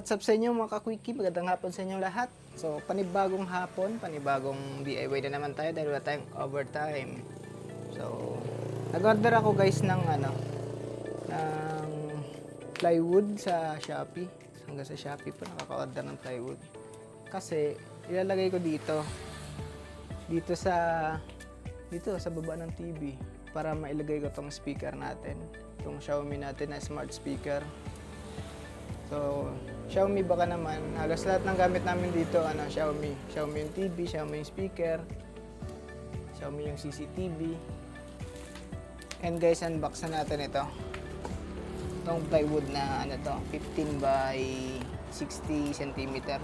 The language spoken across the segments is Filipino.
What's up sa inyo mga ka-quickie? Magandang hapon sa inyong lahat. So, panibagong hapon, panibagong DIY na naman tayo dahil wala tayong overtime. So, nag-order ako guys ng plywood sa Shopee. Hanggang sa Shopee po nakaka-order ng plywood. Kasi ilalagay ko dito sa baba ng TV para mailagay ko tong speaker natin. Itong Xiaomi natin na smart speaker. So, Xiaomi baka naman, halos lahat ng gamit namin dito, Xiaomi. Xiaomi yung TV, Xiaomi yung speaker, Xiaomi yung CCTV. And guys, unbox na natin ito. Itong plywood na 15 by 60 cm.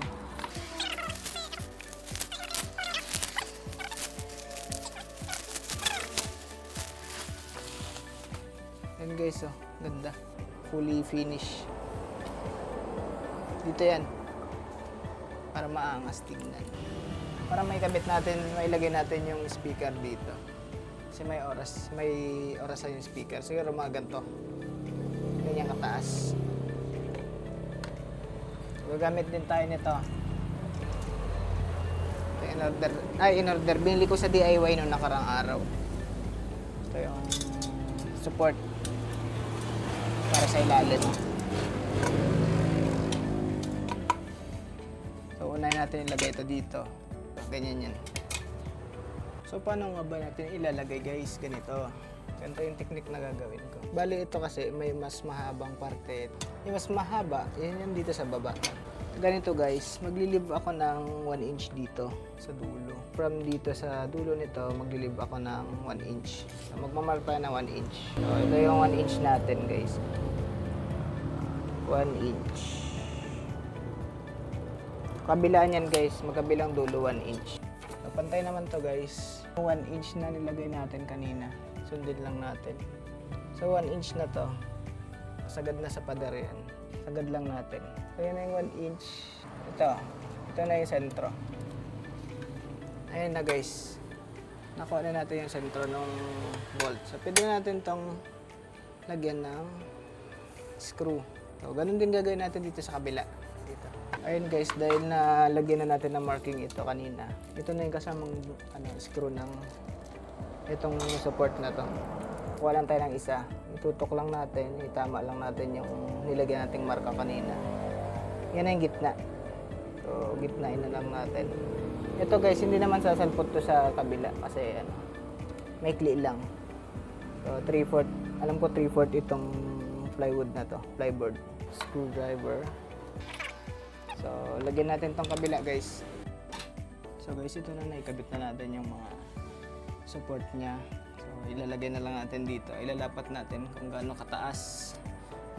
And guys, ganda. Fully finished. Dito yan. Para maangas tignan. Para may kabit natin, mailagay natin yung speaker dito. Kasi may oras yung speaker. Siguro mga ganito. Ganyan kataas. Gagamit din tayo nito. In-order. Binili ko sa DIY noong nakarang araw. Ito yung support para sa ilalim. So, unahin natin ilagay ito dito. Ganyan yan. So, paano nga ba natin ilalagay guys? Ganito. Ganito yung technique na gagawin ko. Bali, ito kasi may mas mahabang parte. Yung mas mahaba, yan yung dito sa baba. Ganito guys, maglilib ako ng 1 inch dito sa dulo. From dito sa dulo nito, maglilib ako ng 1 inch. So, magmamark tayo ng 1 inch. So, ito yung 1 inch natin guys. 1 inch. Kabilaan yan guys, magkabilang dulo 1 inch. So, pantay naman to guys. 1 inch na nilagay natin kanina. Sundin lang natin. So 1 inch na to. Sagad na sa pader yan. Sagad lang natin. So yan na yung 1 inch. Ito na yung sentro. Ayan na guys. Nakuha na natin yung sentro ng bolt. So pwede na natin tong lagyan ng screw. So ganun din gagawin natin dito sa kabila. Dito. Ayun guys, dahil na lagyan na natin ng marking ito kanina. Ito na yung kasamang screw ng itong support na to. Kuha lang tayo ng isa. Itutok lang natin, itama lang natin yung nilagyan nating marka kanina. Yan na yung gitna. So, gitnain na lang natin. Ito guys, hindi naman sasalpot to sa kabila kasi maikli lang. So, 3/4. Alam ko 3/4 itong plywood na to, plyboard. Screwdriver. So, lagyan natin tong kabila guys. So guys, ito na naikabit na natin yung mga support niya. So, ilalagay na lang natin dito. Ilalapat natin kung gaano kataas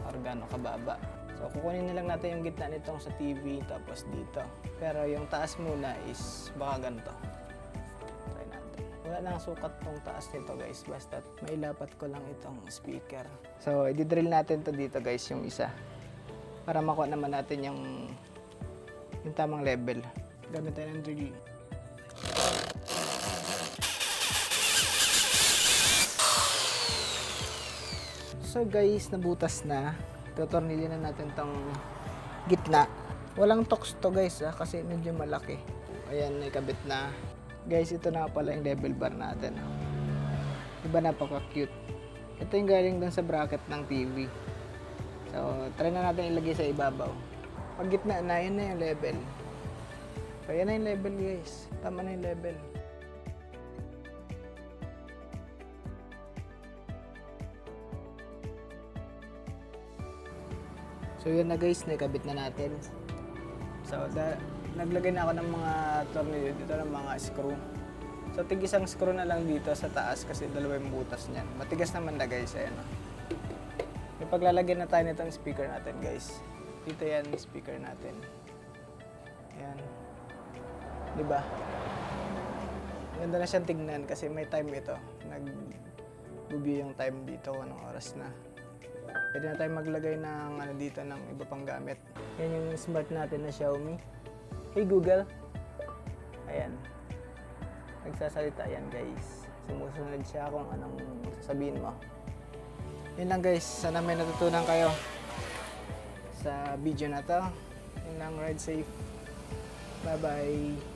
or gaano kababa. So, kukunin na lang natin yung gitna nitong sa TV tapos dito. Pero yung taas muna is baka ganito. Try natin. Wala nang sukat tong taas nito guys. Basta mailapat ko lang itong speaker. So, i-drill natin to dito guys yung isa. Para makuha naman natin yung tamang level. Gamit tayo ng drill. So guys, nabutas na. Tutornilyo na natin tong gitna. Walang tox to guys kasi medyo malaki. Ayan, nakabit na. Guys, ito na pala yung level bar natin. Diba napaka-cute. Ito yung galing dun sa bracket ng TV. So, try na natin ilagay sa ibabaw. Pag gitna na, yun na yung level. So, yan na yung level guys. Tama na yung level. So yun na guys, nakabit na natin. So naglagay na ako ng mga tornilyo dito ng mga screw. So tig isang screw na lang dito sa taas kasi dalawa yung butas niyan. Matigas naman na guys, ayan. Yung paglalagyan na tayo nitong speaker natin guys. Dito yan yung speaker natin. Ayan. Diba? Ganda na siyang tignan kasi may time ito. Nag-review yung time dito kung anong oras na. Pwede na tayo maglagay ng dito ng iba pang gamit. Yan yung smart natin na Xiaomi. Hey Google. Ayan. Nagsasalita yan guys. Sumusunod siya kung anong sasabihin mo. Yun lang guys. Sana may natutunan kayo sa video na to. Yun lang, ride safe. Bye-bye.